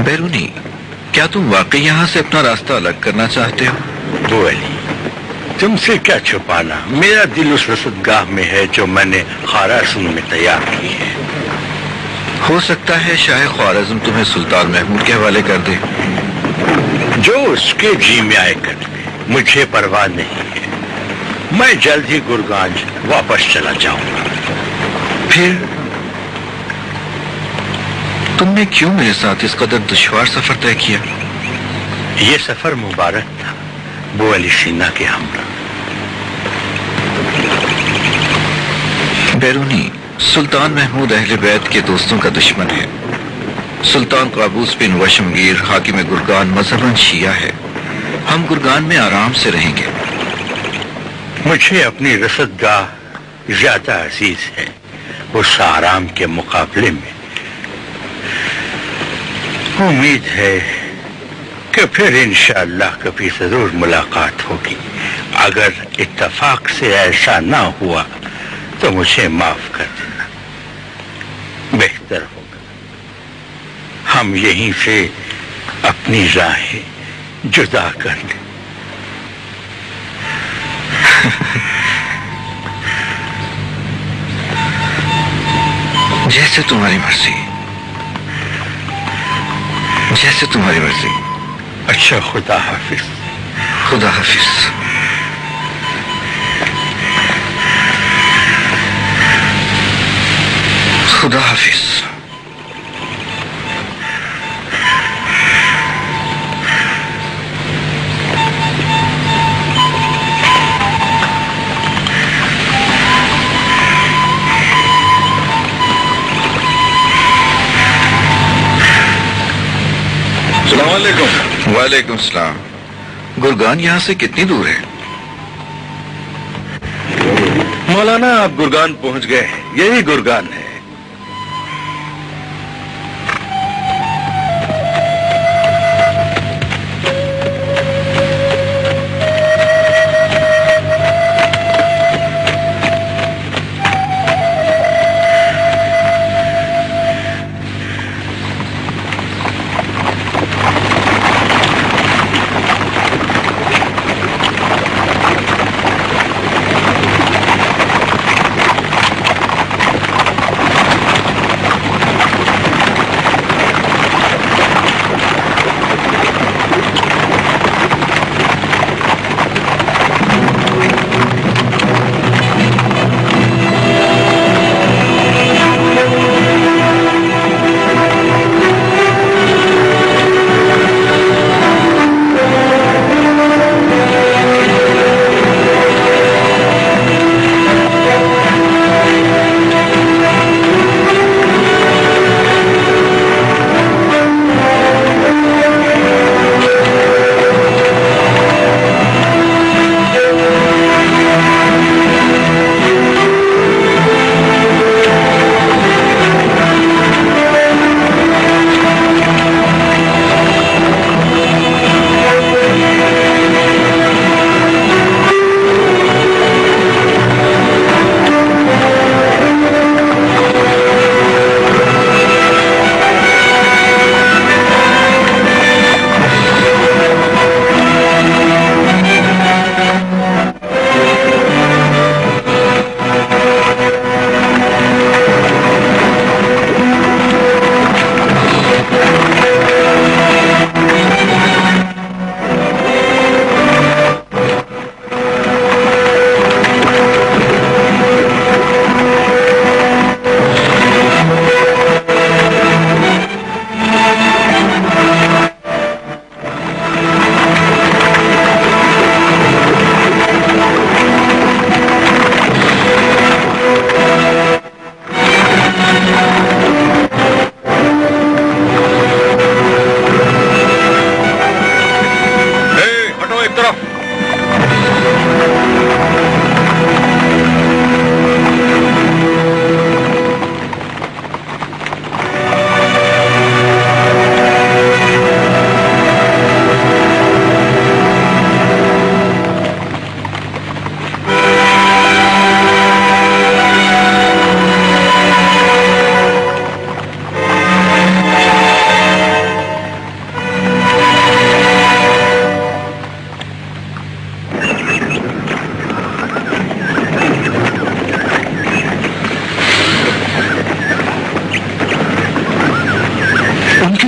بیرونی، کیا تم واقعی یہاں سے اپنا راستہ الگ کرنا چاہتے ہو؟ ابو علی، تم سے کیا چھپانا، میرا دل اس رصدگاہ میں ہے جو میں نے خوارزم میں تیار کی ہے۔ ہو سکتا ہے شاہ خوارزم تمہیں سلطان محمود کے حوالے کر دے۔ جو اس کے جی میں آئے کر لے، مجھے پرواہ نہیں ہے، میں جلد ہی گرگانج واپس چلا جاؤں گا۔ پھر تم نے کیوں میرے ساتھ اس قدر دشوار سفر طے کیا؟ یہ سفر مبارک تھا ابو علی سینا کے ہمراہ۔ بیرونی، سلطان محمود اہل بیت کے دوستوں کا دشمن ہے۔ سلطان قابوس بن وشمگیر حاکم گرگان مذہباً شیعہ ہے۔ ہم گرگان میں آرام سے رہیں گے۔ مجھے اپنی رصدگاہ زیادہ عزیز ہے اس آرام کے مقابلے میں۔ امید ہے کہ پھر انشاءاللہ کبھی ضرور ملاقات ہوگی۔ اگر اتفاق سے ایسا نہ ہوا تو مجھے معاف کر دینا، بہتر ہوگا ہم یہیں سے اپنی راہیں جدا کر لیں۔ جیسے تمہاری مرضی، جیسے تمہاری مرضی۔ اچھا، خدا حافظ۔ خدا حافظ۔ خدا حافظ۔ السلام علیکم۔ وعلیکم السلام۔ گرگان یہاں سے کتنی دور ہے؟ مولانا، آپ گرگان پہنچ گئے، یہی گرگان ہے۔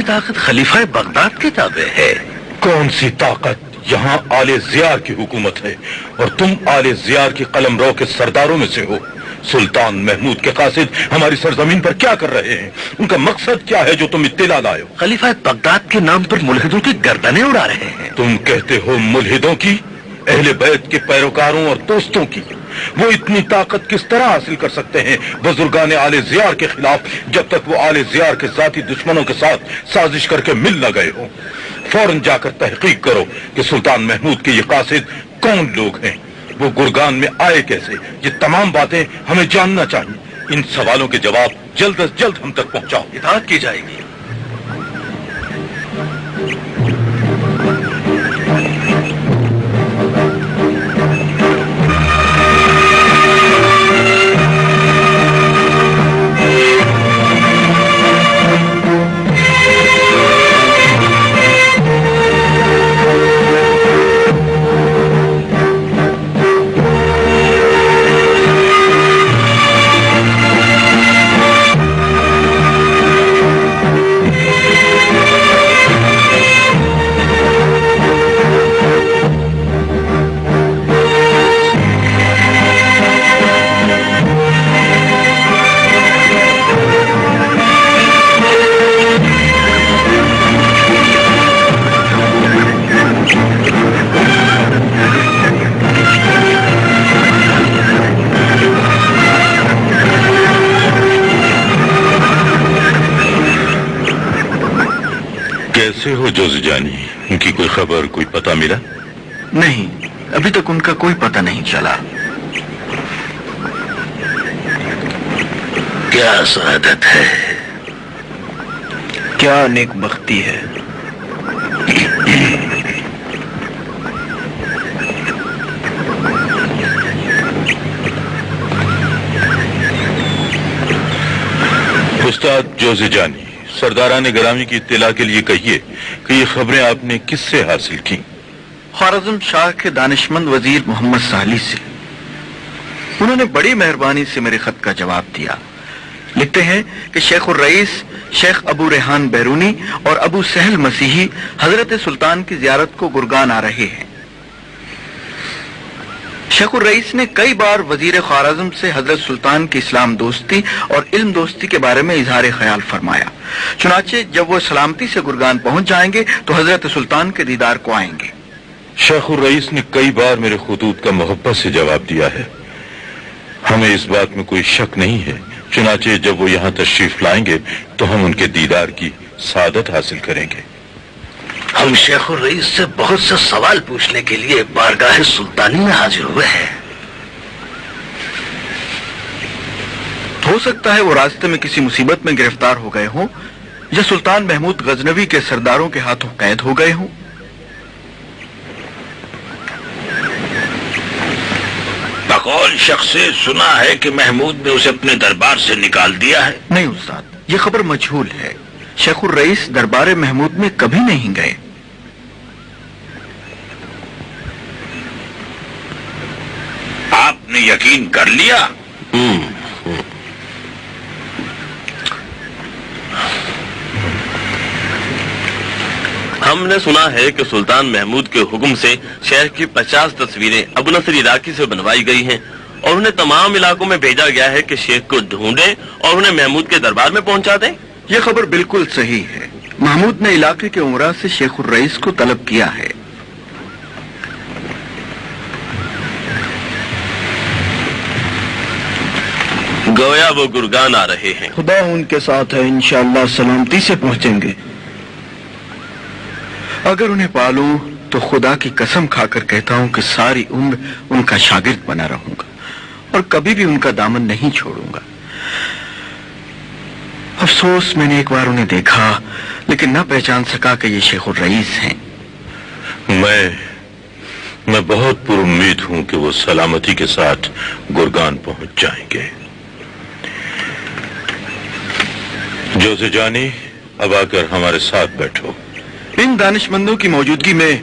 اتنی طاقت خلیفہ بغداد کے تابع ہے؟ کون سی طاقت؟ یہاں آل زیار کی حکومت ہے اور تم آل زیار کی قلمرو کے سرداروں میں سے ہو۔ سلطان محمود کے قاصد ہماری سرزمین پر کیا کر رہے ہیں؟ ان کا مقصد کیا ہے جو تم اطلاع لائے ہو؟ خلیفہ بغداد کے نام پر ملحدوں کی گردنیں اڑا رہے ہیں۔ تم کہتے ہو ملحدوں کی؟ اہل بیت کے پیروکاروں اور دوستوں کی۔ وہ اتنی طاقت کس طرح حاصل کر سکتے ہیں بزرگان آل زیار کے خلاف جب تک وہ آل زیار کے ذاتی دشمنوں کے ساتھ سازش کر کے مل نہ گئے ہوں؟ فوراً جا کر تحقیق کرو کہ سلطان محمود کے یہ قاصد کون لوگ ہیں، وہ گرگان میں آئے کیسے۔ یہ تمام باتیں ہمیں جاننا چاہیے۔ ان سوالوں کے جواب جلد از جلد ہم تک پہنچاؤ۔ اطاعت کی جائے گی۔ کیسے ہو جوزی جانی؟ ان کی کوئی خبر، کوئی پتہ ملا؟ نہیں، ابھی تک ان کا کوئی پتہ نہیں چلا۔ کیا سعادت ہے، کیا نیک بختی ہے۔ استاد جوزی جانی، سرداران گرامی کی اطلاع کے لیے کہیے کہ یہ خبریں آپ نے کس سے حاصل کی؟ خوارزم شاہ کے دانشمند وزیر محمد سالی سے۔ انہوں نے بڑی مہربانی سے میرے خط کا جواب دیا۔ لکھتے ہیں کہ شیخ الرئیس شیخ ابو ریحان بیرونی اور ابو سہل مسیحی حضرت سلطان کی زیارت کو گرگان آ رہے ہیں۔ شیخ الرئیس نے کئی بار وزیر خوارزم سے حضرت سلطان کی اسلام دوستی اور علم دوستی کے بارے میں اظہار خیال فرمایا۔ چنانچہ جب وہ سلامتی سے گرگان پہنچ جائیں گے تو حضرت سلطان کے دیدار کو آئیں گے۔ شیخ الرئیس نے کئی بار میرے خطوط کا محبت سے جواب دیا ہے، ہمیں اس بات میں کوئی شک نہیں ہے۔ چنانچہ جب وہ یہاں تشریف لائیں گے تو ہم ان کے دیدار کی سعادت حاصل کریں گے۔ ہم شیخ الرئیس سے بہت سے سوال پوچھنے کے لیے بارگاہ سلطانی میں حاضر ہوئے ہیں۔ ہو سکتا ہے وہ راستے میں کسی مصیبت میں گرفتار ہو گئے ہوں یا سلطان محمود غزنوی کے سرداروں کے ہاتھوں قید ہو گئے ہوں۔ بقول شخص سے سنا ہے کہ محمود نے اسے اپنے دربار سے نکال دیا ہے۔ نہیں استاد، یہ خبر مجہول ہے۔ شیخ الرئیس دربار محمود میں کبھی نہیں گئے۔ آپ نے یقین کر لیا؟ ہم نے سنا ہے کہ سلطان محمود کے حکم سے شہر کی 50 تصویریں ابو نصر عراقی سے بنوائی گئی ہیں اور انہیں تمام علاقوں میں بھیجا گیا ہے کہ شیخ کو ڈھونڈیں اور انہیں محمود کے دربار میں پہنچا دیں۔ یہ خبر بالکل صحیح ہے۔ محمود نے علاقے کے عمرا سے شیخ الرئیس کو طلب کیا ہے۔ گویا وہ گرگان آ رہے ہیں۔ خدا ان کے ساتھ ہے، انشاءاللہ سلامتی سے پہنچیں گے۔ اگر انہیں پالوں تو خدا کی قسم کھا کر کہتا ہوں کہ ساری عمر ان کا شاگرد بنا رہوں گا اور کبھی بھی ان کا دامن نہیں چھوڑوں گا۔ افسوس میں نے ایک بار انہیں دیکھا لیکن نہ پہچان سکا کہ یہ شیخ الرئیس ہیں۔ میں بہت پر امید ہوں کہ وہ سلامتی کے ساتھ گرگان پہنچ جائیں گے۔ جوزی جانی، اب آ کر ہمارے ساتھ بیٹھو۔ ان دانشمندوں کی موجودگی میں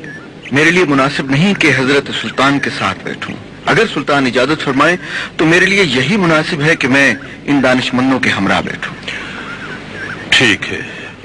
میرے لیے مناسب نہیں کہ حضرت سلطان کے ساتھ بیٹھوں۔ اگر سلطان اجازت فرمائے تو میرے لیے یہی مناسب ہے کہ میں ان دانشمندوں کے ہمراہ بیٹھوں۔ ٹھیک ہے،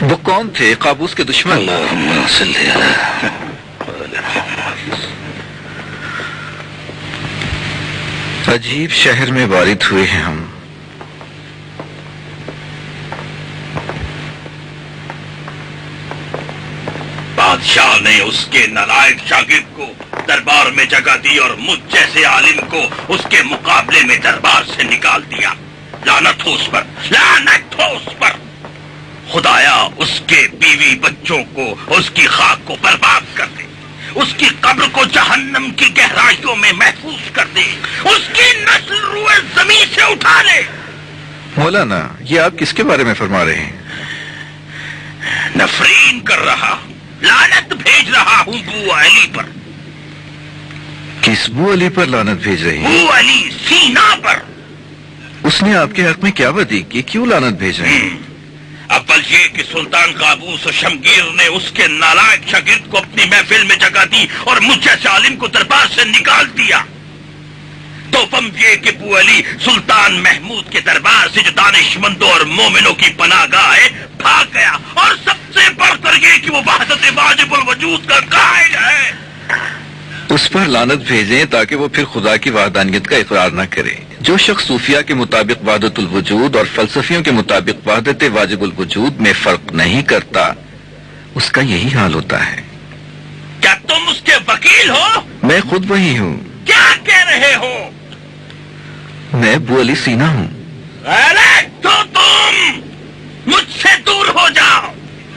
وہ کون تھے؟ قابوس کے دشمن؟ اللہم صلی علی عجیب شہر میں وارد ہوئے ہیں ہم. بادشاہ نے اس کے نالائق شاگرد کو دربار میں جگہ دی اور مجھ جیسے عالم کو اس کے مقابلے میں دربار سے نکال دیا. لعنت ہو اس پر، لعنت ہو اس پر. خدایا اس کے بیوی بچوں کو، اس کی خاک کو برباد کر دے، اس کی قبر کو جہنم کی گہرائیوں میں محفوظ کر دے، اس کی نسل روئے زمین سے اٹھا لے. مولانا یہ آپ کس کے بارے میں فرما رہے ہیں؟ نفرین کر رہا، لعنت بھیج رہا ہوں بو علی پر. کس بو علی پر لعنت بھیج رہے ہیں؟ بو علی سینا پر. اس نے آپ کے حق میں کیا بدی کی؟ کیوں لعنت بھیج رہے ہیں؟ اول یہ کہ سلطان قابوس و شمگیر نے اس کے نالائق شاگرد کو اپنی محفل میں جگہ دی اور مجھ جیسے عالم کو دربار سے نکال دیا. دوم یہ کہ بو علی سلطان محمود کے دربار سے جو دانش مندوں اور مومنوں کی پناہ گاہ ہے بھاگ گیا. اور سب سے بڑھ کر یہ کہ وہ وحدت واجب الوجود کا قائل ہے. اس پر لعنت بھیجیں تاکہ وہ پھر خدا کی وحدانیت کا اقرار نہ کرے. جو شخص صوفیہ کے مطابق وحدت الوجود اور فلسفیوں کے مطابق وحدت واجب الوجود میں فرق نہیں کرتا، اس کا یہی حال ہوتا ہے. کیا تم اس کے وکیل ہو؟ میں خود وہی ہوں. کیا کہہ رہے ہو؟ میں بو علی سینا ہوں. تو تم مجھ سے دور ہو جاؤ.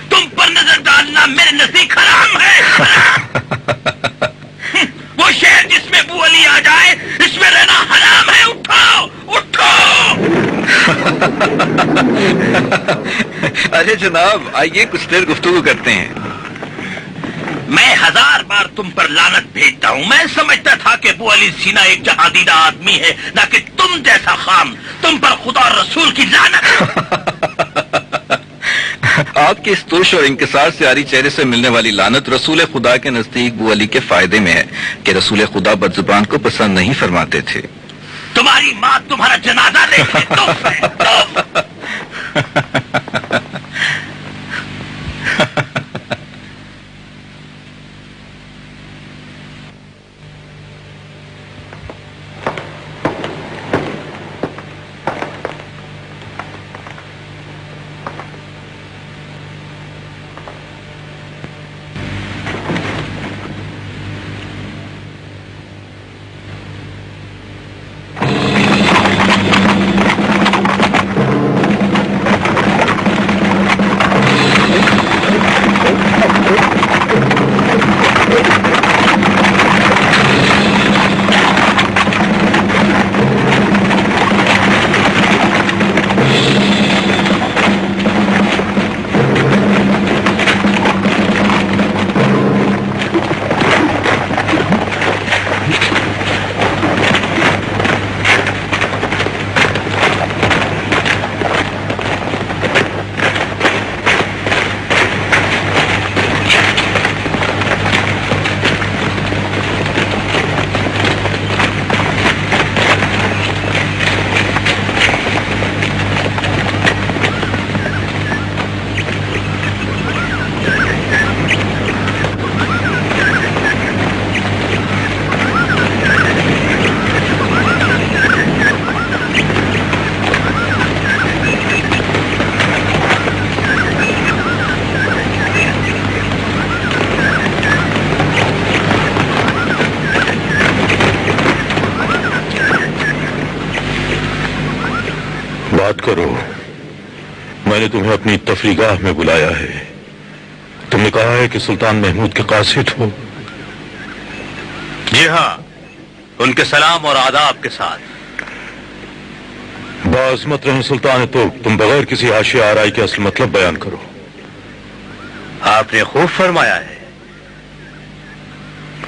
تم پر نظر ڈالنا میرے نزدیک حرام ہے. وہ شہر جس میں بو علی آ جائے اس میں رہنا حرام ہے. اٹھو اٹھو. ارے جناب آئیے کچھ دیر گفتگو کرتے ہیں. میں 1000 بار تم پر لعنت بھیجتا ہوں. میں سمجھتا تھا کہ ابو علی سینا ایک جہادیدہ آدمی ہے، نہ کہ تم جیسا خام. تم پر خدا اور رسول کی لعنت. آپ کے اس ترش اور انکسار سے عاری چہرے سے ملنے والی لعنت رسول خدا کے نزدیک بو علی کے فائدے میں ہے کہ رسول خدا بدزبان کو پسند نہیں فرماتے تھے. تمہاری ماں تمہارا جنازہ دیکھے توف ہے، توف. بات کرو. میں نے تمہیں اپنی تفریحگاہ میں بلایا ہے. تم نے کہا ہے کہ سلطان محمود کے قاصد ہو. جی ہاں، ان کے سلام اور آداب کے ساتھ. بعظمت رہے سلطان تو تم بغیر کسی حاشیہ آرائی کے اصل مطلب بیان کرو. آپ نے خوب فرمایا ہے.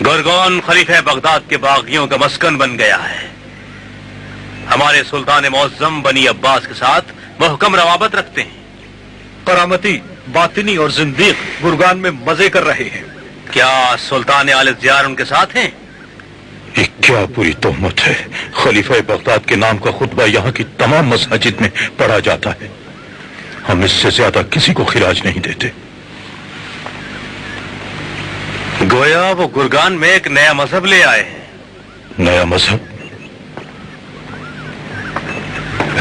گرگون خلیفہ بغداد کے باغیوں کا مسکن بن گیا ہے. ہمارے سلطان معظم بنی عباس کے ساتھ محکم روابط رکھتے ہیں. کرامتی، باطنی اور زندیق گرگان میں مزے کر رہے ہیں. کیا سلطان آل زیار ان کے ساتھ ہیں؟ یہ کیا پوری تہمت ہے؟ خلیفہ بغداد کے نام کا خطبہ یہاں کی تمام مساجد میں پڑھا جاتا ہے. ہم اس سے زیادہ کسی کو خراج نہیں دیتے. گویا وہ گرگان میں ایک نیا مذہب لے آئے ہیں. نیا مذہب؟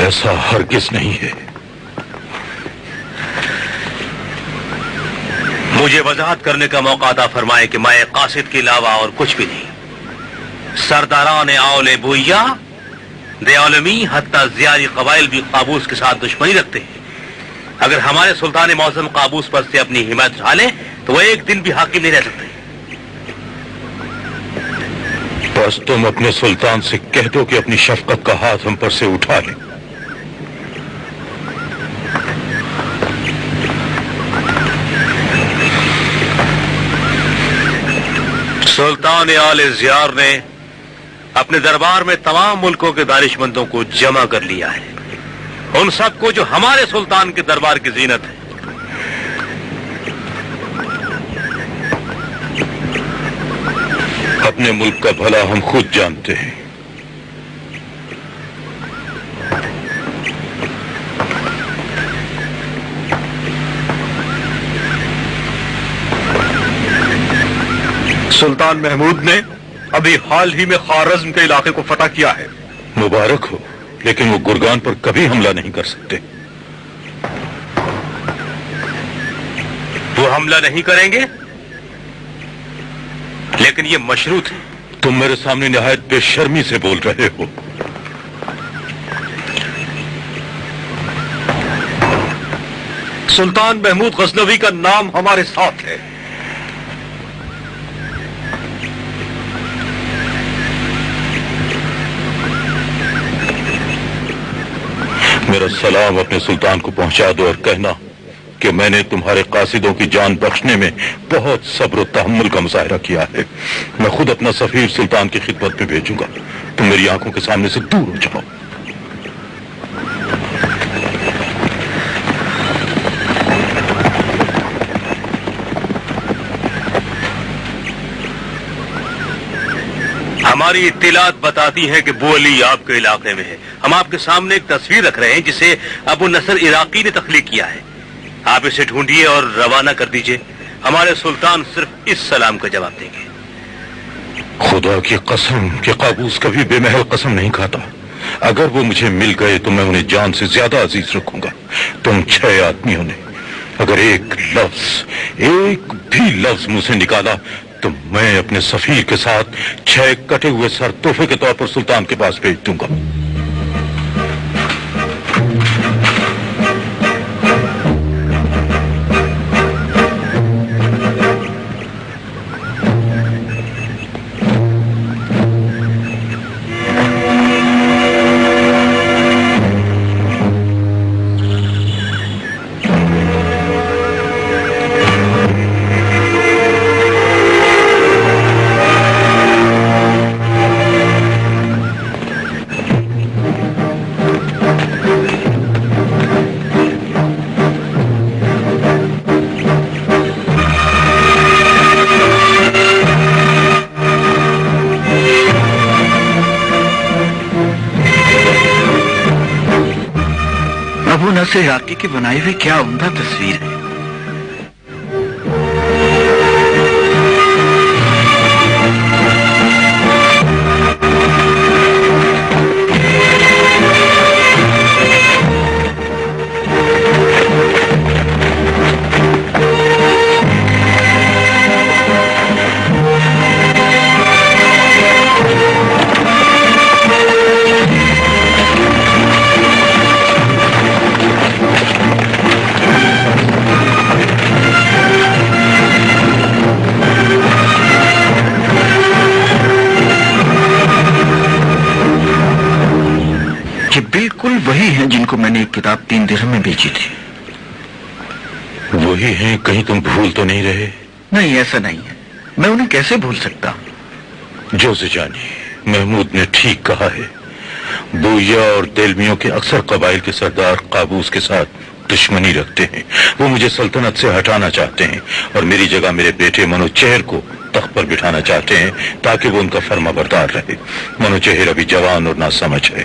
ایسا ہرگز نہیں ہے. مجھے وضاحت کرنے کا موقع عطا فرمائے کہ میں قاصد کے علاوہ اور کچھ بھی نہیں. سرداران آول بویا دے عالمی حتیٰ زیاری قبائل بھی قابوس کے ساتھ دشمنی رکھتے ہیں. اگر ہمارے سلطان معظم قابوس پر سے اپنی حمایت اٹھا لیں تو وہ ایک دن بھی حاکم نہیں رہ سکتے. بس تم اپنے سلطان سے کہہ دو کہ اپنی شفقت کا ہاتھ ہم پر سے اٹھا لیں. سلطان آل زیار نے اپنے دربار میں تمام ملکوں کے دانش مندوں کو جمع کر لیا ہے. ان سب کو جو ہمارے سلطان کے دربار کی زینت ہے. اپنے ملک کا بھلا ہم خود جانتے ہیں. سلطان محمود نے ابھی حال ہی میں خوارزم کے علاقے کو فتح کیا ہے. مبارک ہو، لیکن وہ گرگان پر کبھی حملہ نہیں کر سکتے. وہ حملہ نہیں کریں گے، لیکن یہ مشروط ہے. تم میرے سامنے نہایت بے شرمی سے بول رہے ہو. سلطان محمود غزنوی کا نام ہمارے ساتھ ہے. میرا سلام اپنے سلطان کو پہنچا دو اور کہنا کہ میں نے تمہارے قاصدوں کی جان بخشنے میں بہت صبر و تحمل کا مظاہرہ کیا ہے. میں خود اپنا سفیر سلطان کی خدمت میں بھیجوں گا. تم میری آنکھوں کے سامنے سے دور ہو جاؤ. ہماری اطلاعات بتاتی ہیں کہ بو علی آپ کے علاقے میں ہے. ہم آپ کے سامنے ایک تصویر رکھ رہے ہیں جسے ابو نصر عراقی نے تخلیق کیا ہے. آپ اسے ڈھونڈیے اور روانہ کر دیجئے. ہمارے سلطان صرف اس سلام کا جواب دیں گے. خدا کی قسم کہ قابوس کبھی بے محل قسم نہیں کھاتا. اگر وہ مجھے مل گئے تو میں انہیں جان سے زیادہ عزیز رکھوں گا. تم 6 آدمیوں نے اگر ایک بھی لفظ مجھ سے نکالا تو میں اپنے سفیر کے ساتھ 6 کٹے ہوئے سر تحفے کے طور پر سلطان کے پاس بھیج دوں گا. ابو نصر عراقی کی بنائی ہوئی کیا عمدہ تصویر ہے. یہ بالکل وہی ہیں جن کو میں نے ایک کتاب 3 درہم میں بیچی تھی. وہی ہیں؟ کہیں تم بھول تو نہیں رہے؟ نہیں، ایسا نہیں ہے. میں انہیں کیسے بھول سکتا ہوں؟ جوزجانی، محمود نے ٹھیک کہا ہے. بویا اور تیلمیوں کے اکثر قبائل کے سردار قابوس کے ساتھ دشمنی رکھتے ہیں. وہ مجھے سلطنت سے ہٹانا چاہتے ہیں اور میری جگہ میرے بیٹے منوچہر کو تخت پر بٹھانا چاہتے ہیں تاکہ وہ ان کا فرما بردار رہے. منوچہر ابھی جوان اور ناسمجھ ہے.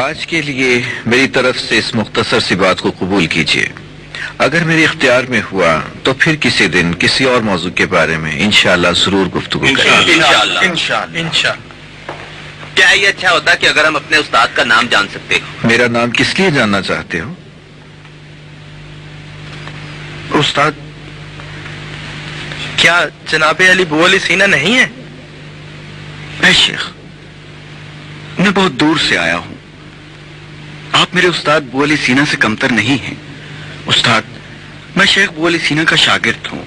آج کے لیے میری طرف سے اس مختصر سی بات کو قبول کیجیے. اگر میرے اختیار میں ہوا تو پھر کسی دن کسی اور موضوع کے بارے میں انشاءاللہ ضرور گفتگو کریں گے. انشاءاللہ. کیا یہ اچھا ہوتا کہ اگر ہم اپنے استاد کا نام جان سکتے؟ میرا نام کس لیے جاننا چاہتے ہو؟ استاد، کیا جناب علی بو علی سینا نہیں ہے؟ اے شیخ، میں بہت دور سے آیا ہوں. آپ میرے استاد بو علی سینا سے کمتر نہیں ہیں. استاد، میں شیخ بو علی سینا کا شاگرد ہوں.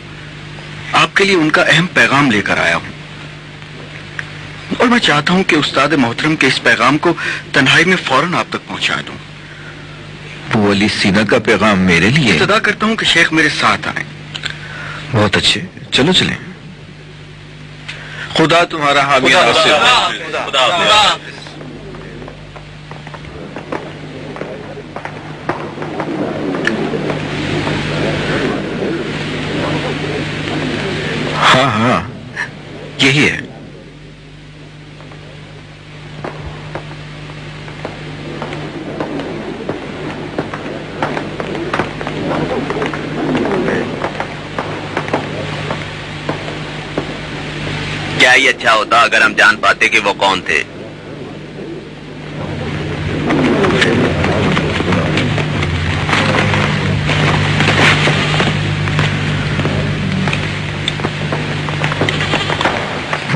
آپ کے لیے ان کا اہم پیغام لے کر آیا ہوں، اور میں چاہتا ہوں کہ استاد محترم کے اس پیغام کو تنہائی میں فوراً آپ تک پہنچا دوں. بو علی سینا کا پیغام میرے لیے؟ ابتدا کرتا ہوں کہ شیخ میرے ساتھ آئیں. بہت اچھے، چلو چلیں. خدا تمہارا حامی ناصر. ہاں ہاں، یہی ہے. کیا یہ اچھا ہوتا اگر ہم جان پاتے کہ وہ کون تھے؟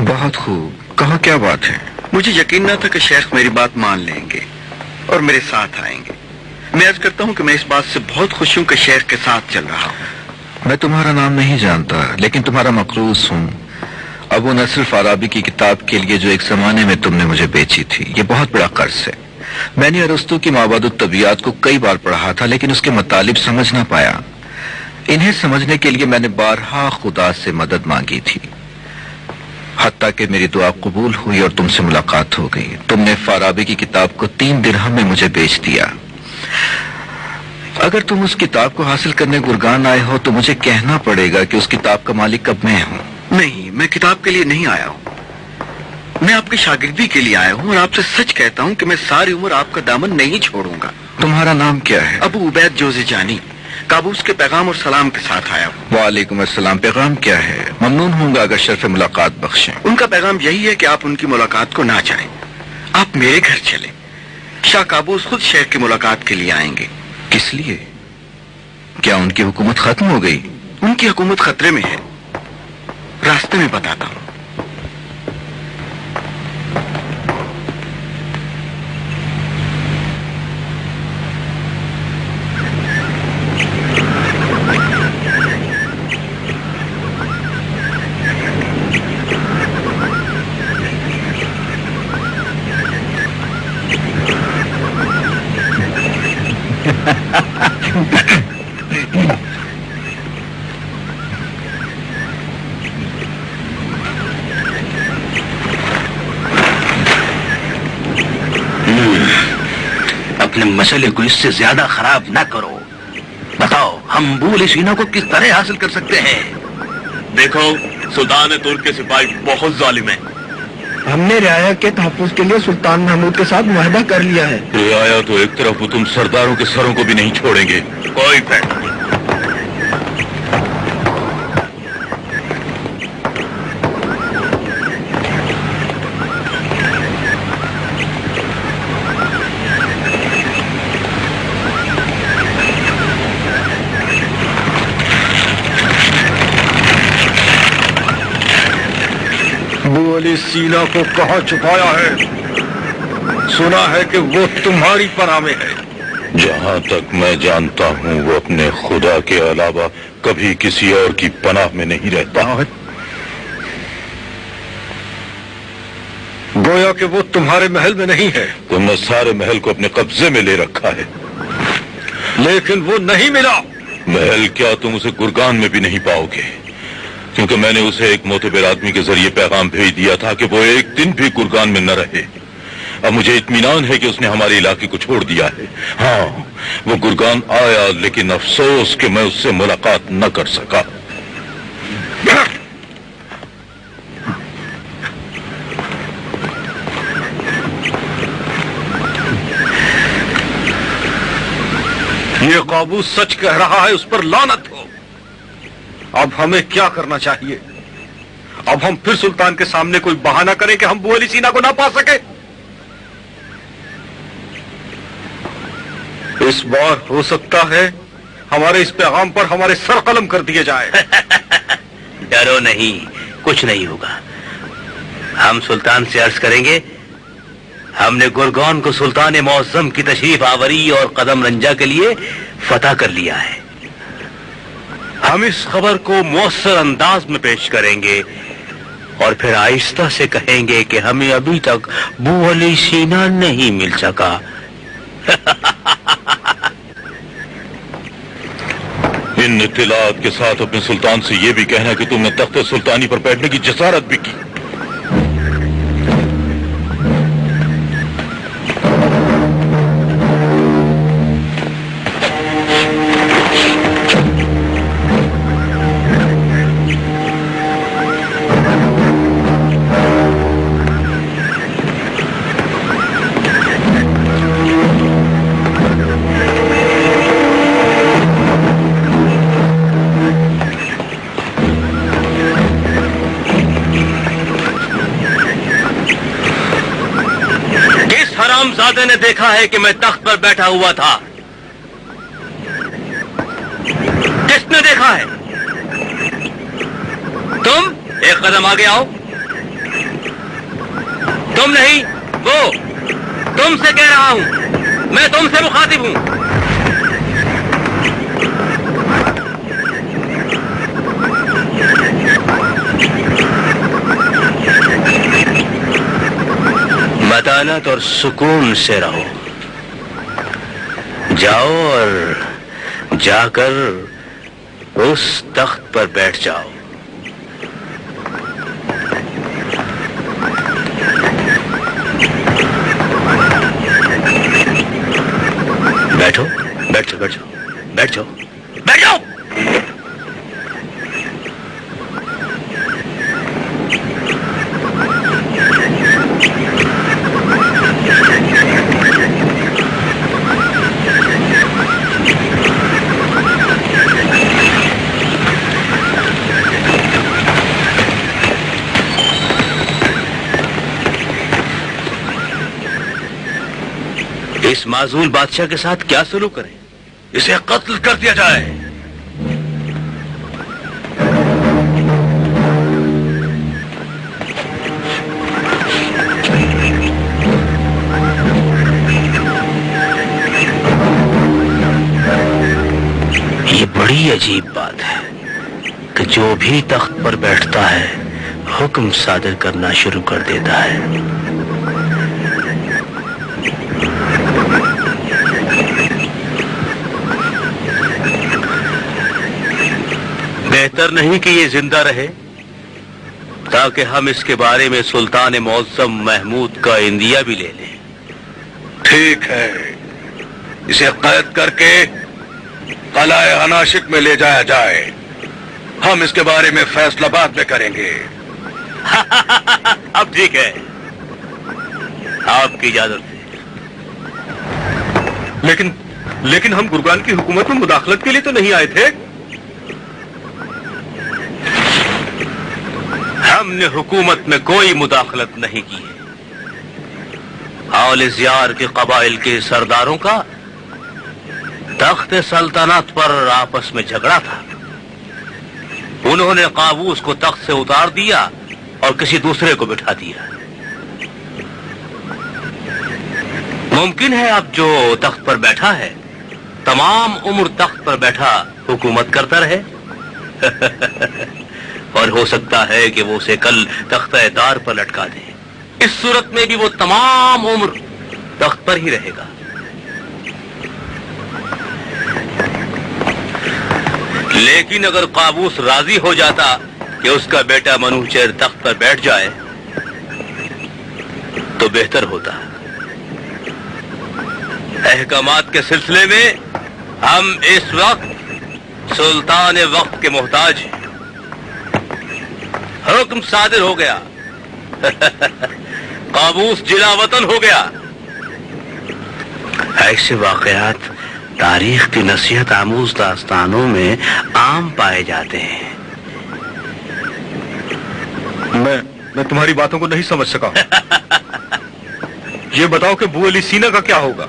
بہت خوب، کہو کیا بات ہے. مجھے یقین نہ تھا کہ شیخ میری بات مان لیں گے اور میرے ساتھ آئیں گے. میں عرض کرتا ہوں کہ میں اس بات سے بہت خوش ہوں کہ شیخ کے ساتھ چل رہا ہوں. میں تمہارا نام نہیں جانتا، لیکن تمہارا مقروض ہوں. ابو نصر فارابی کی کتاب کے لیے جو ایک زمانے میں تم نے مجھے بیچی تھی، یہ بہت بڑا قرض ہے. میں نے ارسطو کی مابعد الطبیعیات کو کئی بار پڑھا تھا، لیکن اس کے مطالب سمجھ نہ پایا. انہیں سمجھنے کے لیے میں نے بارہا خدا سے مدد مانگی تھی، حتیٰ کہ میری دعا قبول ہوئی اور تم سے ملاقات ہو گئی. تم نے فارابی کی کتاب کو 3 درہم میں مجھے بیچ دیا. اگر تم اس کتاب کو حاصل کرنے گرگان آئے ہو تو مجھے کہنا پڑے گا کہ اس کتاب کا مالک اب میں ہوں. نہیں، میں کتاب کے لیے نہیں آیا ہوں، میں آپ کی شاگردی کے لیے آیا ہوں، اور آپ سے سچ کہتا ہوں کہ میں ساری عمر آپ کا دامن نہیں چھوڑوں گا. تمہارا نام کیا ہے؟ ابو عبید جوزی جانی. کابوس کے پیغام اور سلام کے ساتھ آیا ہوں. وعلیکم السلام. پیغام کیا ہے؟ ممنون ہوں گا اگر شرف ملاقات بخشیں. ان کا پیغام یہی ہے کہ آپ ان کی ملاقات کو نہ چاہیں، آپ میرے گھر چلیں. شاہ کابوس خود شیخ کی ملاقات کے لیے آئیں گے. کس لیے؟ کیا ان کی حکومت ختم ہو گئی؟ ان کی حکومت خطرے میں ہے. راستے میں بتاتا ہوں. اپنے مسئلے کو اس سے زیادہ خراب نہ کرو. بتاؤ، ہم بو علی سینا کو کس طرح حاصل کر سکتے ہیں؟ دیکھو، سلطان ترک کے سپاہی بہت ظالم ہیں. ہم نے رعایا کے تحفظ کے لیے سلطان محمود کے ساتھ معاہدہ کر لیا ہے. رعایا تو ایک طرف، وہ تم سرداروں کے سروں کو بھی نہیں چھوڑیں گے. کوئی فائدہ نہیں. بو علی سینا کو کہاں چھپایا ہے؟ سنا ہے کہ وہ تمہاری پناہ میں ہے. جہاں تک میں جانتا ہوں وہ اپنے خدا کے علاوہ کبھی کسی اور کی پناہ میں نہیں رہتا. گویا کہ وہ تمہارے محل میں نہیں ہے. تم نے سارے محل کو اپنے قبضے میں لے رکھا ہے، لیکن وہ نہیں ملا. محل کیا، تم اسے گرگان میں بھی نہیں پاؤ گے، کیونکہ میں نے اسے ایک معتبر آدمی کے ذریعے پیغام بھیج دیا تھا کہ وہ ایک دن بھی گرگان میں نہ رہے. اب مجھے اطمینان ہے کہ اس نے ہمارے علاقے کو چھوڑ دیا ہے. ہاں، وہ گرگان آیا، لیکن افسوس کہ میں اس سے ملاقات نہ کر سکا. قابوس سچ کہہ رہا ہے، اس پر لعنت ہو۔ اب ہمیں کیا کرنا چاہیے؟ اب ہم پھر سلطان کے سامنے کوئی بہانہ کریں کہ ہم بو علی سینا کو نہ پا سکے؟ اس بار ہو سکتا ہے ہمارے اس پیغام پر ہمارے سر قلم کر دیے جائے۔ ڈرو نہیں، کچھ نہیں ہوگا۔ ہم سلطان سے عرض کریں گے ہم نے گرگان کو سلطان معظم کی تشریف آوری اور قدم رنجا کے لیے فتح کر لیا ہے۔ ہم اس خبر کو مؤثر انداز میں پیش کریں گے اور پھر آہستہ سے کہیں گے کہ ہمیں ابھی تک بو علی سینا نہیں مل سکا۔ ان اطلاعات کے ساتھ اپنے سلطان سے یہ بھی کہنا کہ تم نے تخت سلطانی پر بیٹھنے کی جسارت بھی کی۔ زادے نے دیکھا ہے کہ میں تخت پر بیٹھا ہوا تھا؟ کس نے دیکھا ہے؟ تم ایک قدم آگے آؤ۔ تم نہیں، وہ تم سے کہہ رہا ہوں، میں تم سے مخاطب ہوں۔ متانت اور سکون سے رہو، جاؤ اور جا کر اس تخت پر بیٹھ جاؤ۔ بیٹھو بیٹھ جاؤ بیٹھ جاؤ بیٹھ جاؤ بیٹھ جاؤ۔ اس معزول بادشاہ کے ساتھ کیا سلوک کریں؟ اسے قتل کر دیا جائے۔ یہ بڑی عجیب بات ہے کہ جو بھی تخت پر بیٹھتا ہے حکم صادر کرنا شروع کر دیتا ہے۔ بہتر نہیں کہ یہ زندہ رہے تاکہ ہم اس کے بارے میں سلطان معظم محمود کا عندیہ بھی لے لیں۔ ٹھیک ہے، اسے قید کر کے قلعہ عناشک میں لے جایا جائے، ہم اس کے بارے میں فیصلہ بعد میں کریں گے۔ اب ٹھیک ہے، آپ کی اجازت ہے۔ لیکن ہم گرگان کی حکومت میں مداخلت کے لیے تو نہیں آئے تھے۔ ہم نے حکومت میں کوئی مداخلت نہیں کی ہے۔ آل زیار کے قبائل کے سرداروں کا تخت سلطنت پر آپس میں جھگڑا تھا۔ انہوں نے قابوس کو تخت سے اتار دیا اور کسی دوسرے کو بٹھا دیا۔ ممکن ہے اب جو تخت پر بیٹھا ہے تمام عمر تخت پر بیٹھا حکومت کرتا رہے، اور ہو سکتا ہے کہ وہ اسے کل تختہ دار پر لٹکا دے۔ اس صورت میں بھی وہ تمام عمر تخت پر ہی رہے گا۔ لیکن اگر قابوس راضی ہو جاتا کہ اس کا بیٹا منوچہر تخت پر بیٹھ جائے تو بہتر ہوتا۔ احکامات کے سلسلے میں ہم اس وقت سلطان وقت کے محتاج ہیں۔ حکم صادر ہو گیا، قابوس جلا وطن ہو گیا۔ ایسے واقعات تاریخ کی نصیحت آموز داستانوں میں عام پائے جاتے ہیں. میں تمہاری باتوں کو نہیں سمجھ سکا. یہ بتاؤ کہ ابو علی سینا کا کیا ہوگا؟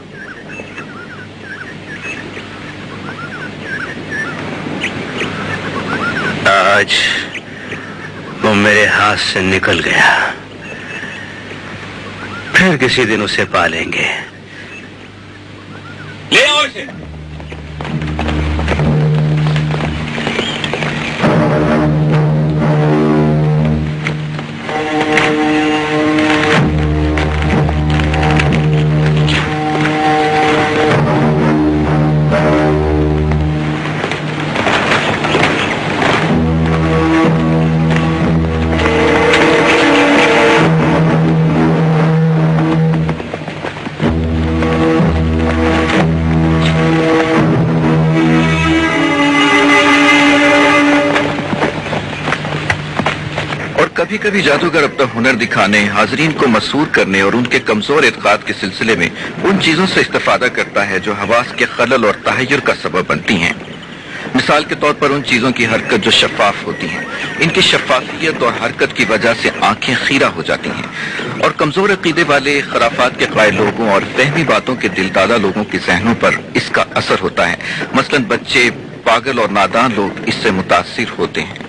آج وہ میرے ہاتھ سے نکل گیا، پھر کسی دن اسے پالیں گے. لے آؤ اسے. کبھی کبھی جادوگر اپنا ہنر دکھانے، حاضرین کو مسحور کرنے اور ان کے کمزور اعتقاد کے سلسلے میں ان چیزوں سے استفادہ کرتا ہے جو حواس کے خلل اور تحیر کا سبب بنتی ہیں. مثال کے طور پر ان چیزوں کی حرکت جو شفاف ہوتی ہیں. ان کی شفافیت اور حرکت کی وجہ سے آنکھیں خیرہ ہو جاتی ہیں اور کمزور عقیدے والے، خرافات کے قائل لوگوں اور فہمی باتوں کے دل دادا لوگوں کے ذہنوں پر اس کا اثر ہوتا ہے. مثلاً بچے، پاگل اور نادان لوگ اس سے متاثر ہوتے ہیں.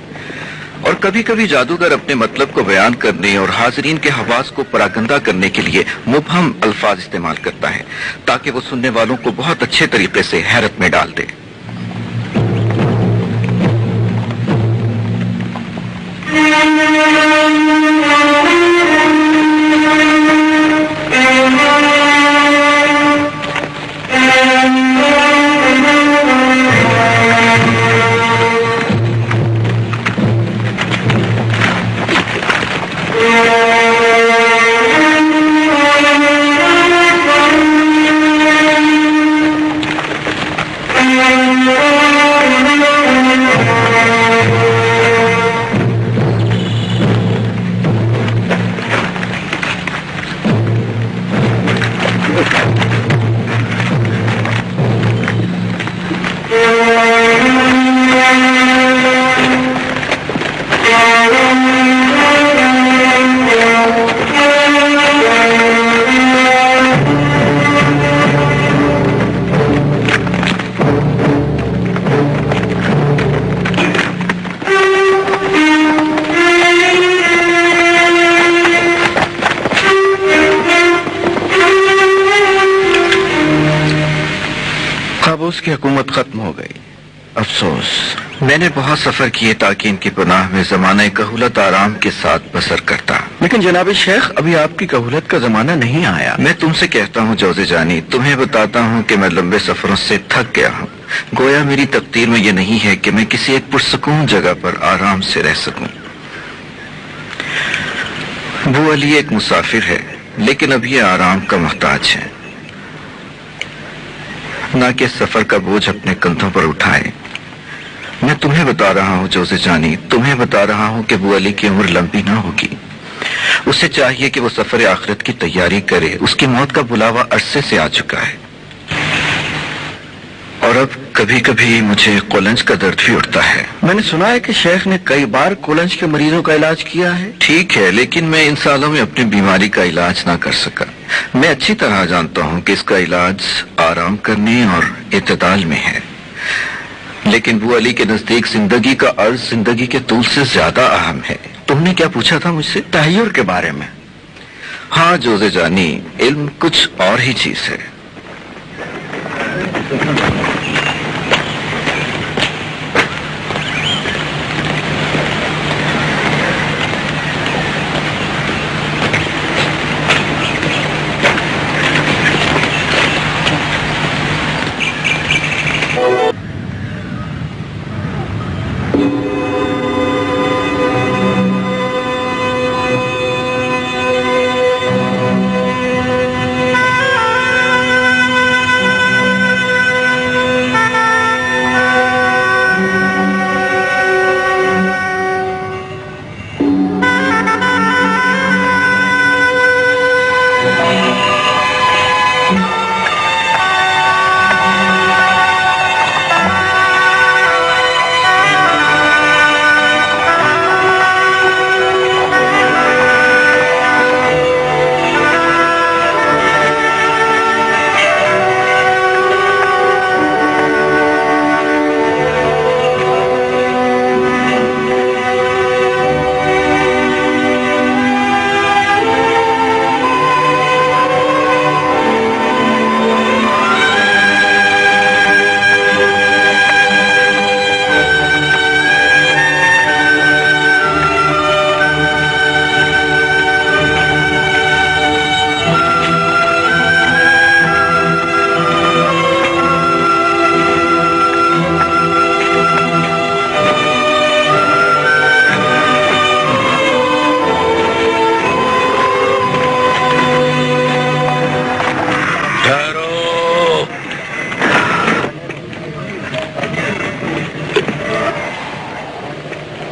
اور کبھی کبھی جادوگر اپنے مطلب کو بیان کرنے اور حاضرین کے حواس کو پراگندہ کرنے کے لیے مبہم الفاظ استعمال کرتا ہے تاکہ وہ سننے والوں کو بہت اچھے طریقے سے حیرت میں ڈال دے. اس کی حکومت ختم ہو گئی. افسوس، میں نے بہت سفر کیے تاکہ ان کی پناہ میں زمانہ کہولت آرام کے ساتھ بسر کرتا. لیکن جناب شیخ، ابھی آپ کی کہولت کا زمانہ نہیں آیا. میں تم سے کہتا ہوں جوزے جانی، تمہیں بتاتا ہوں کہ میں لمبے سفروں سے تھک گیا ہوں. گویا میری تقدیر میں یہ نہیں ہے کہ میں کسی ایک پرسکون جگہ پر آرام سے رہ سکوں. ابو علی ایک مسافر ہے، لیکن اب یہ آرام کا محتاج ہے، نہ کہ سفر کا بوجھ اپنے کندھوں پر اٹھائے. میں تمہیں بتا رہا ہوں جوزے جانی، تمہیں بتا رہا ہوں کہ ابو علی کی عمر لمبی نہ ہوگی. اسے چاہیے کہ وہ سفر آخرت کی تیاری کرے. اس کی موت کا بلاوا عرصے سے آ چکا ہے. اور اب کبھی کبھی مجھے قولنج کا درد بھی اٹھتا ہے. میں نے سنا ہے کہ شیخ نے کئی بار قولنج کے مریضوں کا علاج کیا ہے. ٹھیک ہے، لیکن میں ان سالوں میں اپنی بیماری کا علاج نہ کر سکا. میں اچھی طرح جانتا ہوں کہ اس کا علاج آرام کرنے اور اعتدال میں ہے. لیکن ابو علی کے نزدیک زندگی کا عرض زندگی کے طول سے زیادہ اہم ہے. تم نے کیا پوچھا تھا مجھ سے؟ تحیر کے بارے میں. ہاں جوزے جانی، علم کچھ اور ہی چیز ہے.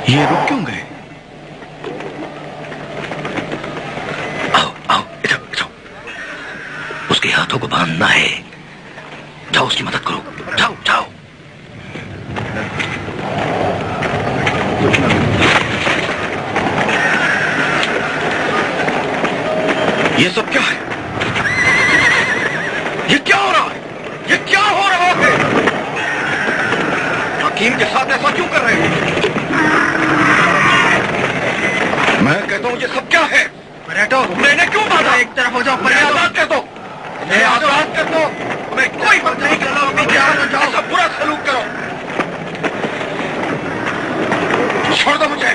یہ رک کیوں گئے؟ آؤ آؤ ادھر جاؤ، اس کے ہاتھوں کو باندھنا ہے، جاؤ اس کی مدد کرو، جاؤ جاؤ۔ یہ سب کیا ہے؟ یہ کیا ہو رہا ہے؟ یہ کیا ہو رہا ہے؟ حکیم کے ساتھ ایسا کیوں کر رہے ہیں؟ میں کہتا ہوں یہ سب کیا ہے؟ پریٹو، تم نے انہیں کیوں باندھا؟ ایک طرف ہو جاؤ، آزاد کر دو، انہیں آزاد کر دو، تمہیں کوئی بات نہیں کرنا، ایسا برا سلوک کرو، چھوڑ دو مجھے۔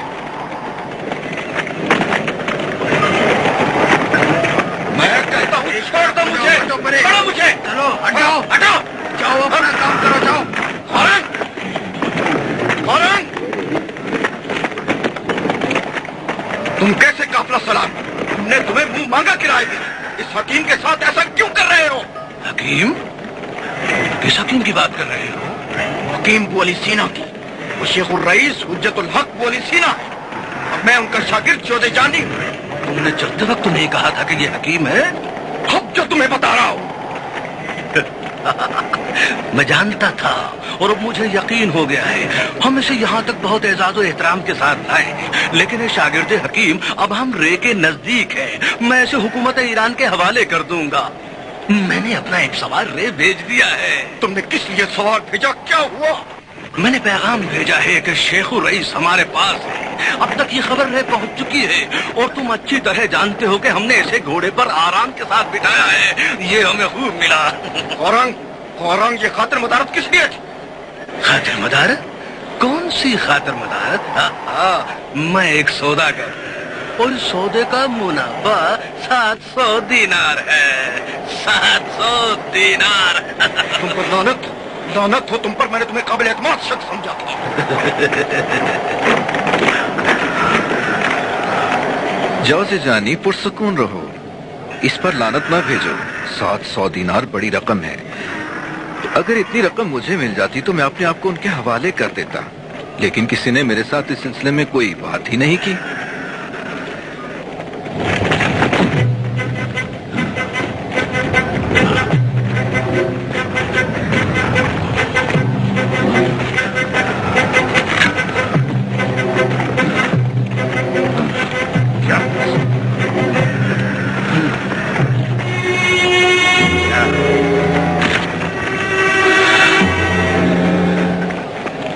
میں کہتا ہوں چھوڑ دو مجھے، چھوڑو مجھے، چلو ہٹاؤ ہٹاؤ، جاؤ اپنا کام کرو، جاؤ۔ فوراً فوراً، تم کیسے قافلہ سلام؟ تم نے تمہیں منہ مانگا کرائے دی، اس حکیم کے ساتھ ایسا کیوں کر رہے ہو؟ حکیم؟ کس حکیم کی بات کر رہے ہو؟ حکیم بولی سینا کی، وہ شیخ الرئیس حجت الحق بولی سینا ہے، اب میں ان کا شاگرد چودے جانی ہوں۔ تم نے چلتے وقت نہیں کہا تھا کہ یہ حکیم ہے؟ اب جو تمہیں بتا رہا ہوں، میں جانتا تھا اور اب مجھے یقین ہو گیا ہے، ہم اسے یہاں تک بہت اعزاز و احترام کے ساتھ لائے ہیں، لیکن یہ شاگرد حکیم اب ہم رے کے نزدیک ہے، میں اسے حکومت ایران کے حوالے کر دوں گا۔ میں نے اپنا ایک سوار رے بھیج دیا ہے۔ تم نے کس لیے سوال بھیجا؟ کیا ہوا؟ میں نے پیغام بھیجا ہے کہ شیخ الرئیس ہمارے پاس ہے، اب تک یہ خبر رے پہنچ چکی ہے، اور تم اچھی طرح جانتے ہو کہ ہم نے اسے گھوڑے پر آرام کے ساتھ بٹھایا ہے، یہ ہمیں خوب ملا۔ اورنگ یہ خاطر مدارت کس لیے تھی؟ خاطر مدارت؟ کون سی خاطر مدارت؟ میں ایک سوداگر اور اس سودے کا منافع 700 دینار ہے، 700 دینار۔ تم پر لعنت ہو تم پر، میں نے تمہیں قابل اعتماد شخص سمجھا تھا۔ جوز جانی پرسکون رہو، اس پر لعنت نہ بھیجو، 700 دینار بڑی رقم ہے، اگر اتنی رقم مجھے مل جاتی تو میں اپنے آپ کو ان کے حوالے کر دیتا، لیکن کسی نے میرے ساتھ اس سلسلے میں کوئی بات ہی نہیں کی۔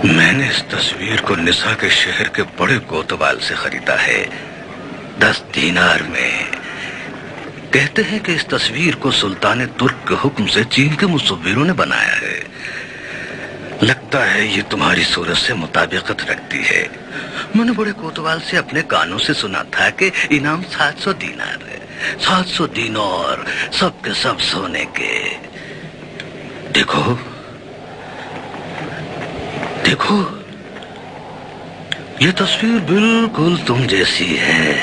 میں نے اس تصویر کو نسا کے شہر کے بڑے کوتوال سے خریدا ہے، 10 دینار میں۔ کہتے ہیں کہ اس تصویر کو سلطان ترک کے حکم سے چین کے مصوروں نے بنایا ہے، لگتا ہے یہ تمہاری صورت سے مطابقت رکھتی ہے۔ میں نے بڑے کوتوال سے اپنے کانوں سے سنا تھا کہ انعام 700 دینار ہے، 700 دینار، سب کے سب سونے کے۔ دیکھو دیکھو، یہ تصویر بالکل تم جیسی ہے۔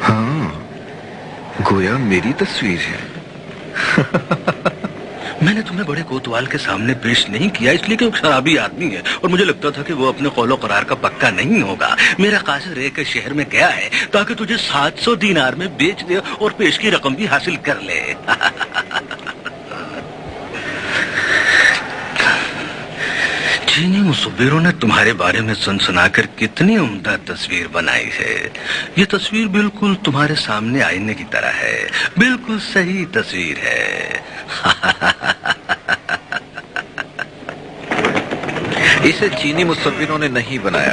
ہاں، گویا میری تصویر ہے۔ میں نے تمہیں بڑے کوتوال کے سامنے پیش نہیں کیا اس لیے کہ وہ شرابی آدمی ہے، اور مجھے لگتا تھا کہ وہ اپنے قول و قرار کا پکا نہیں ہوگا۔ میرا قاصد رے کے شہر میں گیا ہے تاکہ تجھے 700 دینار میں بیچ دے اور پیش کی رقم بھی حاصل کر لے۔ چینی مصوروں نے تمہارے بارے میں سنا کر کتنی عمدہ تصویر بنائی ہے۔ یہ تصویر بالکل تمہارے سامنے آئینے کی طرح ہے، بالکل صحیح تصویر ہے۔ اسے چینی مصوروں نے نہیں بنایا،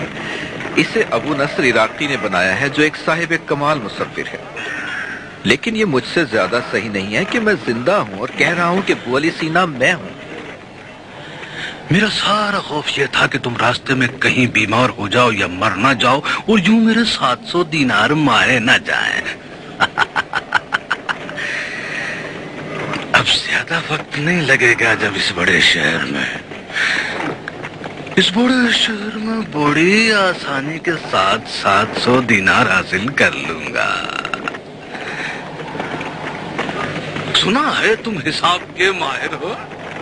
اسے ابو نصر عراقی نے بنایا ہے، جو ایک صاحب کمال مصور ہے۔ لیکن یہ مجھ سے زیادہ صحیح نہیں ہے کہ میں زندہ ہوں اور کہہ رہا ہوں کہ بولی سینا میں ہوں۔ میرا سارا خوف یہ تھا کہ تم راستے میں کہیں بیمار ہو جاؤ یا مر نہ جاؤ اور یوں میرے 700 دینار مارے نہ جائیں۔ اب زیادہ وقت نہیں لگے گا جب اس بڑے شہر میں بڑی آسانی کے ساتھ 700 دینار حاصل کر لوں گا۔ سنا ہے تم حساب کے ماہر ہو؟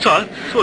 700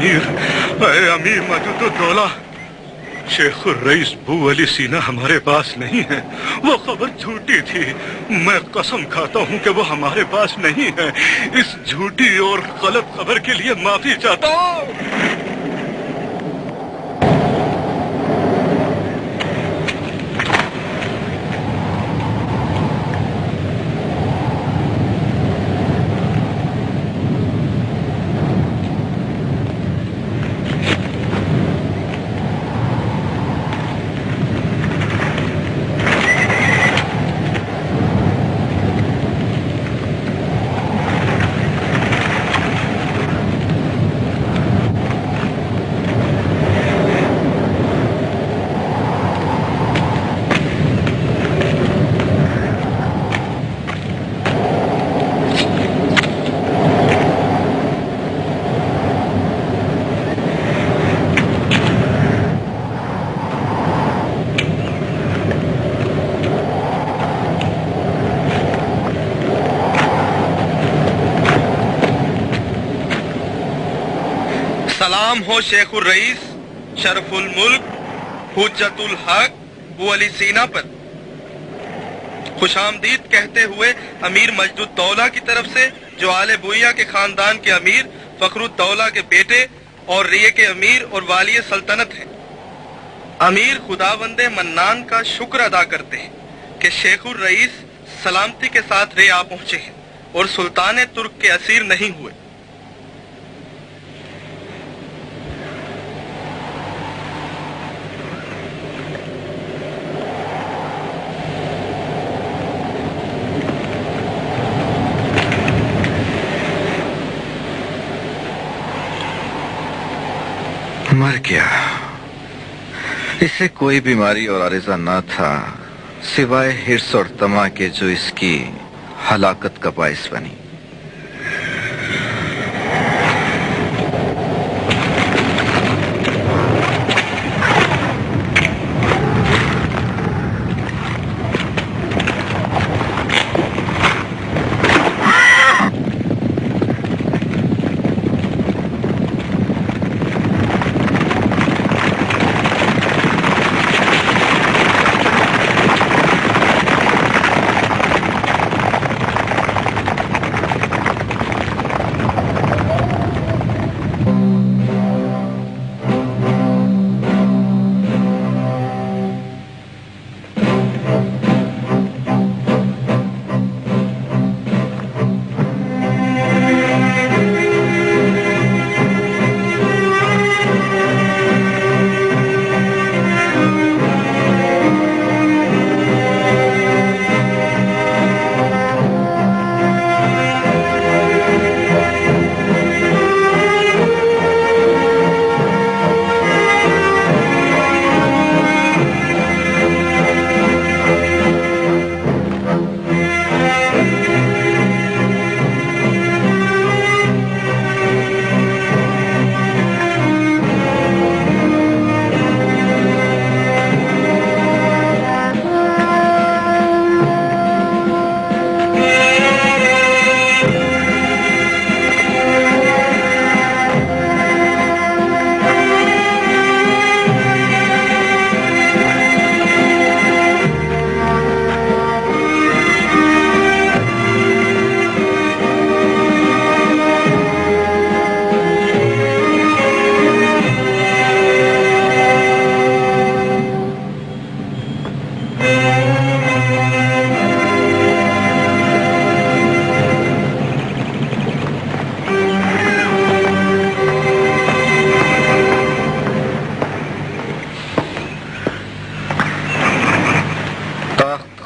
اے امیر موجود الدولہ، شیخ الرئیس بو علی سینا ہمارے پاس نہیں ہے، وہ خبر جھوٹی تھی، میں قسم کھاتا ہوں کہ وہ ہمارے پاس نہیں ہے، اس جھوٹی اور غلط خبر کے لیے معافی چاہتا ہوں۔ سلام ہو شیخ الرئیس شرف الملک حجت الحق بو علی سینا پر، خوش آمدید کہتے ہوئے امیر مجد الدولہ کی طرف سے، جو آل بویہ کے خاندان کے امیر فخر الدولہ کے بیٹے اور ریے کے امیر اور والی سلطنت ہیں۔ امیر خداوند منان کا شکر ادا کرتے ہیں کہ شیخ الرئیس سلامتی کے ساتھ رے آ پہنچے ہیں اور سلطان ترک کے اسیر نہیں ہوئے۔ مر گیا، اسے کوئی بیماری اور عارضہ نہ تھا سوائے حرص اور طمع کے، جو اس کی ہلاکت کا باعث بنی۔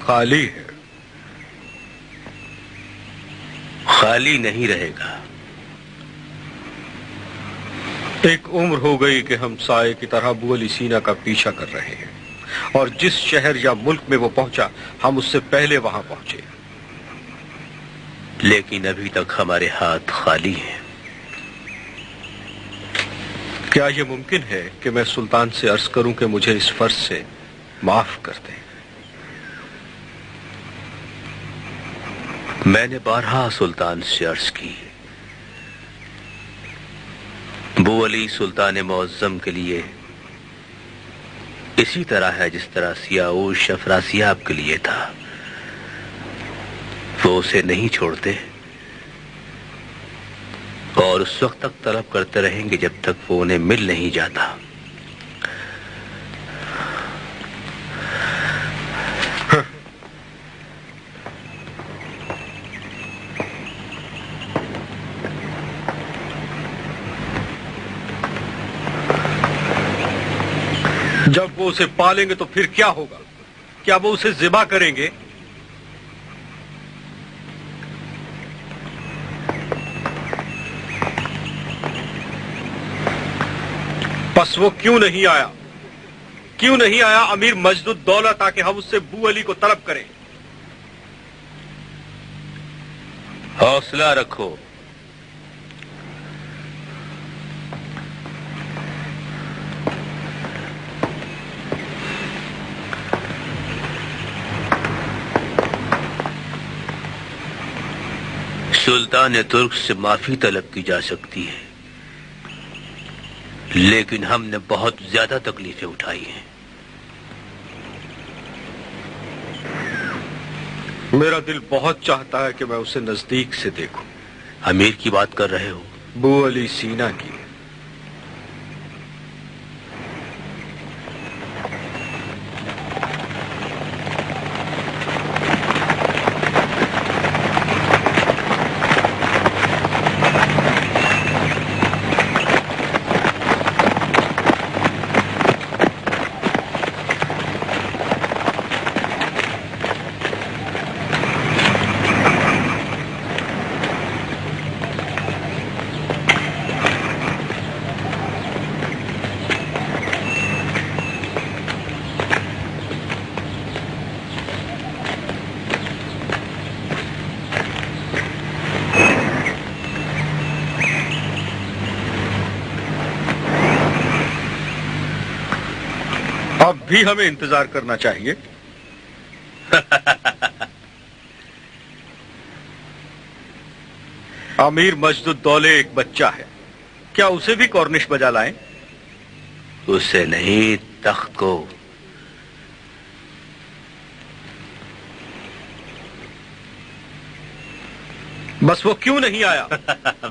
خالی ہے۔ خالی نہیں رہے گا۔ ایک عمر ہو گئی کہ ہم سائے کی طرح ابو علی سینا کا پیچھا کر رہے ہیں، اور جس شہر یا ملک میں وہ پہنچا ہم اس سے پہلے وہاں پہنچے، لیکن ابھی تک ہمارے ہاتھ خالی ہیں۔ کیا یہ ممکن ہے کہ میں سلطان سے عرض کروں کہ مجھے اس فرض سے معاف کر دیں؟ میں نے بارہا سلطان سے عرض کی، بو علی سلطان معظم کے لیے اسی طرح ہے جس طرح سیاوش افراسیاب کے لیے تھا. وہ اسے نہیں چھوڑتے اور اس وقت تک طلب کرتے رہیں گے جب تک وہ انہیں مل نہیں جاتا. جب وہ اسے پالیں گے تو پھر کیا ہوگا؟ کیا وہ اسے ذبح کریں گے؟ بس وہ کیوں نہیں آیا؟ کیوں نہیں آیا امیر مجد الدولہ تاکہ ہم اس سے بو علی کو طلب کریں؟ حوصلہ رکھو. سلطان ترک سے معافی طلب کی جا سکتی ہے لیکن ہم نے بہت زیادہ تکلیفیں اٹھائی ہیں. میرا دل بہت چاہتا ہے کہ میں اسے نزدیک سے دیکھوں. امیر کی بات کر رہے ہو؟ بو علی سینا کی. اب بھی ہمیں انتظار کرنا چاہیے. امیر مجد الدولہ ایک بچہ ہے، کیا اسے بھی کورنش بجا لائیں؟ اسے نہیں، تخت کو. بس وہ کیوں نہیں آیا؟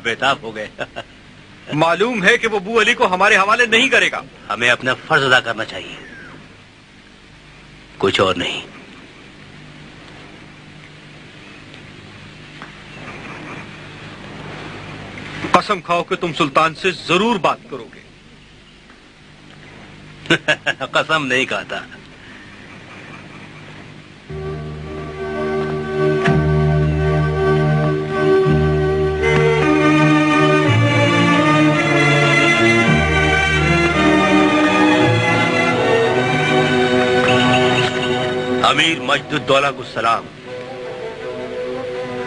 بےتاب ہو گئے. معلوم ہے کہ وہ بو علی کو ہمارے حوالے نہیں کرے گا. ہمیں اپنا فرض ادا کرنا چاہیے، کچھ اور نہیں. قسم کھاؤ کہ تم سلطان سے ضرور بات کرو گے. قسم نہیں کھاتا. امیر مجد الدولہ کو سلام.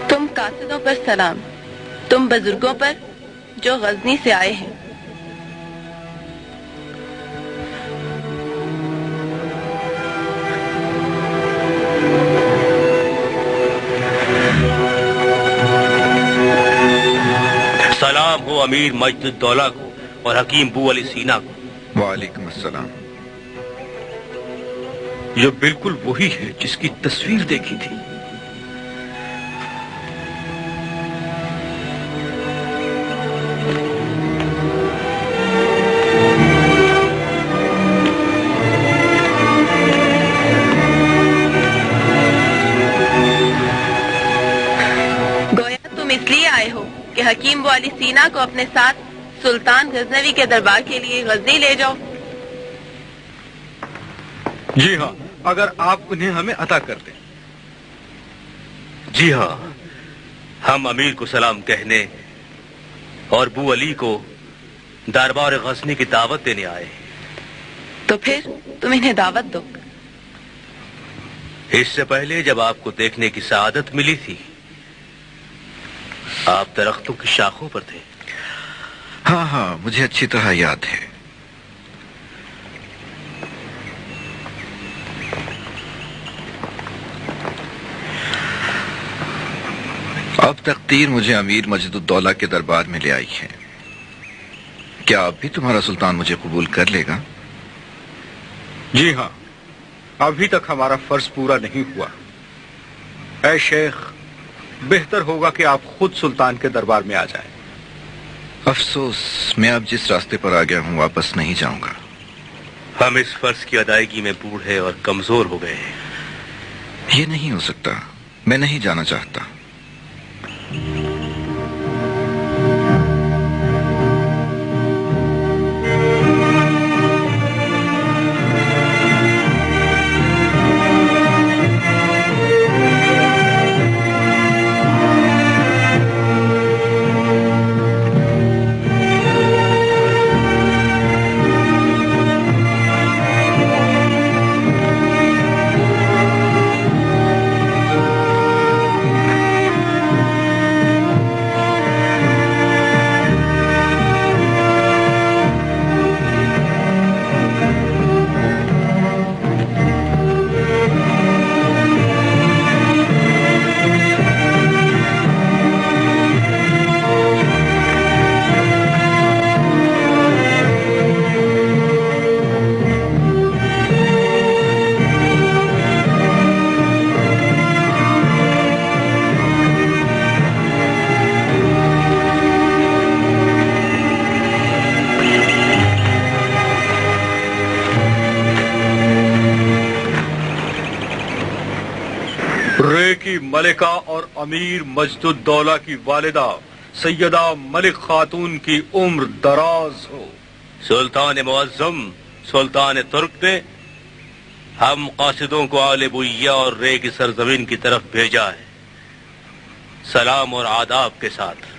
تم قاصدوں پر سلام، تم بزرگوں پر جو غزنی سے آئے ہیں. سلام ہو امیر مجد الدولہ کو اور حکیم بو علی سینا کو. وعلیکم السلام. یہ بالکل وہی ہے جس کی تصویر دیکھی تھی. گویا تم اس لیے آئے ہو کہ حکیم بو علی سینا کو اپنے ساتھ سلطان غزنوی کے دربار کے لیے غزنی لے جاؤ. جی ہاں، اگر آپ انہیں ہمیں عطا کر دیں. جی ہاں، ہم امیر کو سلام کہنے اور بو علی کو دربار غزنی کی دعوت دینے آئے. تو پھر تم انہیں دعوت دو. اس سے پہلے جب آپ کو دیکھنے کی سعادت ملی تھی آپ درختوں کی شاخوں پر تھے. ہاں ہاں، مجھے اچھی طرح یاد ہے. اب تقدیر مجھے امیر مجد الدولہ کے دربار میں لے آئی ہے. کیا اب بھی تمہارا سلطان مجھے قبول کر لے گا؟ جی ہاں، ابھی تک ہمارا فرض پورا نہیں ہوا۔ اے شیخ، بہتر ہوگا کہ آپ خود سلطان کے دربار میں آ جائیں۔ افسوس، میں اب جس راستے پر آ گیا ہوں واپس نہیں جاؤں گا۔ ہم اس فرض کی ادائیگی میں بوڑھے اور کمزور ہو گئے ہیں۔ یہ نہیں ہو سکتا، میں نہیں جانا چاہتا۔ رے کی ملکہ اور امیر مجد الدولہ کی والدہ سیدہ ملک خاتون کی عمر دراز ہو۔ سلطان معظم سلطان ترک نے ہم قاصدوں کو آل بویہ اور رے کی سرزمین کی طرف بھیجا ہے، سلام اور آداب کے ساتھ۔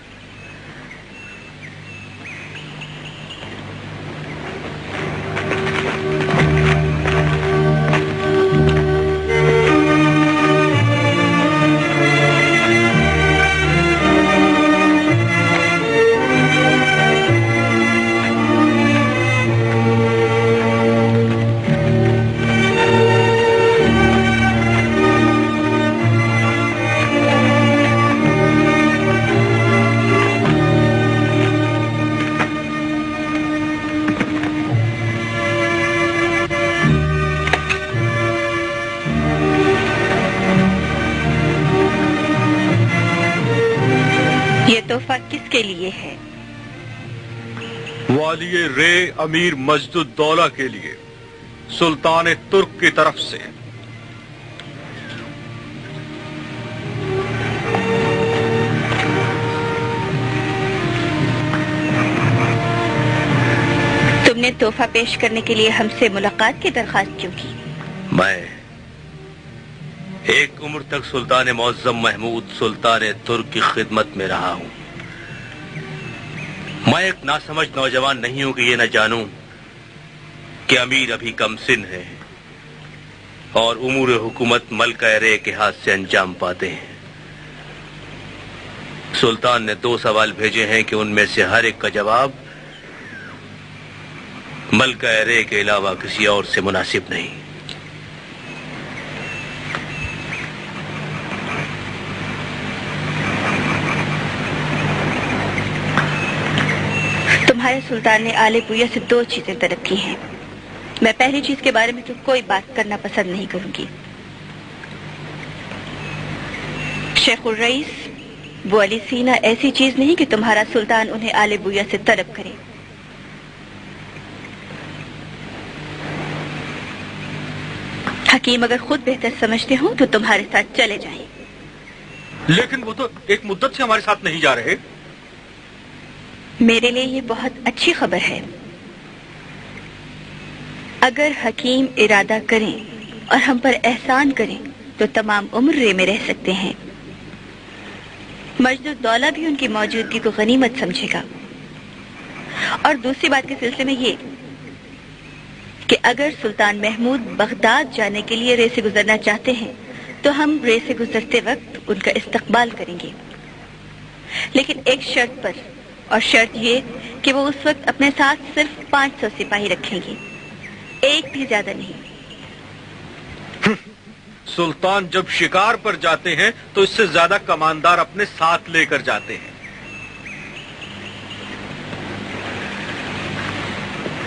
یہ تحفہ کس کے لیے ہے؟ والی رے امیر مجد الدولہ کے لیے، سلطان ترک کی طرف سے۔ تم نے تحفہ پیش کرنے کے لیے ہم سے ملاقات کی درخواست کیوں کی؟ میں ایک عمر تک سلطان معظم محمود سلطان ترک کی خدمت میں رہا ہوں۔ میں ایک ناسمجھ نوجوان نہیں ہوں کہ یہ نہ جانوں کہ امیر ابھی کم سن ہے اور امور حکومت ملکہ رے کے ہاتھ سے انجام پاتے ہیں۔ سلطان نے 2 سوال بھیجے ہیں کہ ان میں سے ہر ایک کا جواب ملکہ رے کے علاوہ کسی اور سے مناسب نہیں۔ تمہارے سلطان نے آل بویہ سے 2 چیزیں طلب کی ہیں۔ میں پہلی چیز کے بارے میں تو کوئی بات کرنا پسند نہیں کروں گی۔ شیخ الرئیس، وہ علی سینہ ایسی چیز نہیں کہ تمہارا سلطان انہیں آل بویہ سے طلب کرے۔ حکیم اگر خود بہتر سمجھتے ہوں تو تمہارے ساتھ چلے جائیں۔ لیکن وہ تو ایک مدت سے ہمارے ساتھ نہیں جا رہے۔ میرے لیے یہ بہت اچھی خبر ہے۔ اگر حکیم ارادہ کریں اور ہم پر احسان کریں تو تمام عمر رے میں رہ سکتے ہیں۔ مجد الدولہ بھی ان کی موجودگی کو غنیمت سمجھے گا۔ اور دوسری بات کے سلسلے میں یہ کہ اگر سلطان محمود بغداد جانے کے لیے رے سے گزرنا چاہتے ہیں تو ہم رے سے گزرتے وقت ان کا استقبال کریں گے، لیکن ایک شرط پر، اور شرط یہ کہ وہ اس وقت اپنے ساتھ صرف 500 سپاہی رکھیں گے، ایک بھی زیادہ نہیں۔ سلطان جب شکار پر جاتے ہیں تو اس سے زیادہ کماندار اپنے ساتھ لے کر جاتے ہیں۔